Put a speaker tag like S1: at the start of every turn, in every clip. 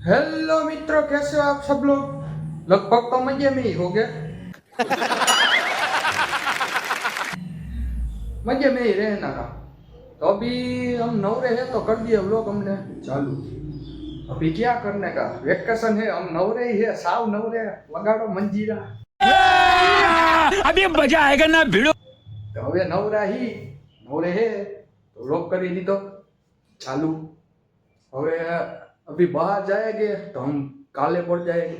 S1: Hello मित्रों, कैसे हो आप सब लोग। लगभग तो मजे में ही हो गए। मजे में ही रहना का। तो अभी हम नवरे हैं तो कर दिया व्लॉग हमने चालू। अभी क्या करने का, वेकेशन है, हम नवरे ही है, साव नवरे। लगाड़ो मंजीरा।
S2: अभी मजा आएगा ना भिड़ो।
S1: तो હવે નવરા ही नवरे है तो व्लॉग કરી દીધો चालू। હવે अभी बाहर जाएंगे तो हम काले पड़ जाएंगे,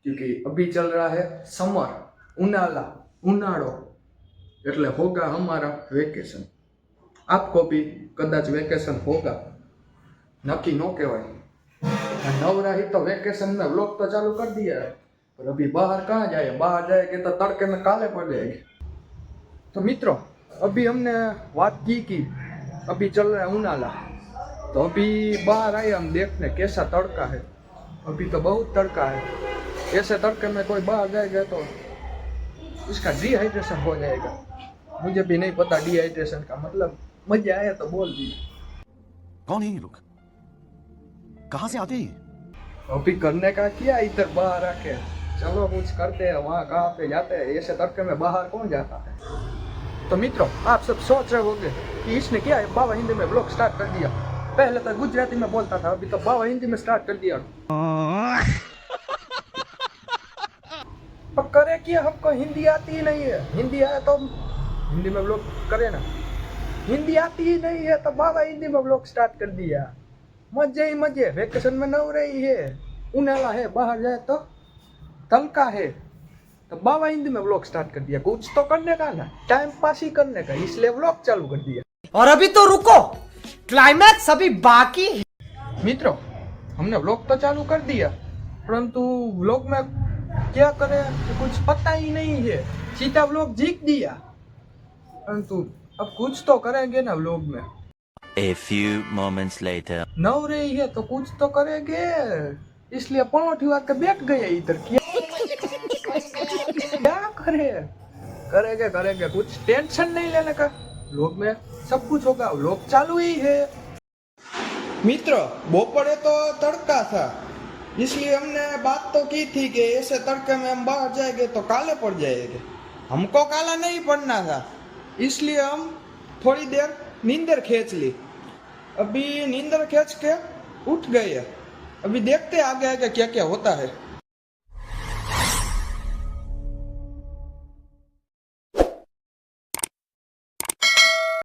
S1: क्योंकि अभी चल रहा है समर, उनाला उनाड़ो, એટલે होगा हमारा वेकेशन। आपको भी कदाच वेकेशन होगा, नक्की नो कहवाय। नवरा ही तो वेकेशन में व्लॉग तो चालू कर दिया है, पर अभी बाहर कहाँ जाए, बाहर जाएंगे तो तड़के में काले पड़ जाएंगे। तो मित्रों, अभी हमने बात की अभी चल रहा है उनाला, तो अभी बाहर आए हम देखने कैसा तड़का है। अभी तो बहुत तड़का है, ऐसे तड़के में कोई बाहर जाएगा तो इसका डिहाइड्रेशन हो जाएगा। मुझे भी नहीं पता डिहाइड्रेशन का मतलब, मजा आया तो बोल दी।
S2: कौन है ये लोग, कहाँ से आते हैं?
S1: अभी करने का क्या इधर बाहर आके, चलो कुछ करते हैं, वहाँ कहाँ पे जाते हैं, ऐसे तड़के में बाहर कौन जाता है। तो मित्रों, आप सब सोच रहे होंगे कि इसने क्या है, बाबा हिंदी में ब्लॉग स्टार्ट कर दिया। पहले तो गुजराती में बोलता था, अभी तो बाबा हिंदी में स्टार्ट कर दिया। पर करे क्या, हमको हिंदी आती ही नहीं है। हिंदी आए तो हिंदी में ब्लॉग करे ना, हिंदी आती ही नहीं है तो बाबा हिंदी में ब्लॉग स्टार्ट कर दिया। मजे ही मजे, वेकेशन में नव रही है, उनाला है, बाहर जाए तो तलका है, तो बाबा हिंदी में व्लॉग स्टार्ट कर दिया। कुछ तो करने का ना, टाइम पास ही करने का, इसलिए व्लॉग चालू कर दिया।
S3: और अभी तो रुको, क्लाइमैक्स अभी बाकी है।
S1: मित्रों, हमने व्लॉग तो चालू कर दिया, परंतु व्लॉग में क्या करें कुछ पता ही नहीं है। सीधा व्लॉग जीत दिया, परंतु अब कुछ तो करेंगे ना व्लॉग में।
S4: A few moments later.
S1: नव रही है तो कुछ तो करेंगे, इसलिए पलौठी हुआ के बैठ गए इधर। क्या करेंगे करेंगे, कुछ टेंशन नहीं लेने का, व्लॉग में सब कुछ होगा, व्लॉग चालू ही है। मित्र, बपौरे तो तड़का था, इसलिए हमने बात तो की थी कि ऐसे तड़के में हम बाहर जाएंगे तो काले पड़ जाएंगे। हमको काला नहीं पड़ना था, इसलिए हम थोड़ी देर नींदर खींच ली। अभी नींदर खींच के उठ गए, अभी देखते आगे आगे क्या क्या होता है।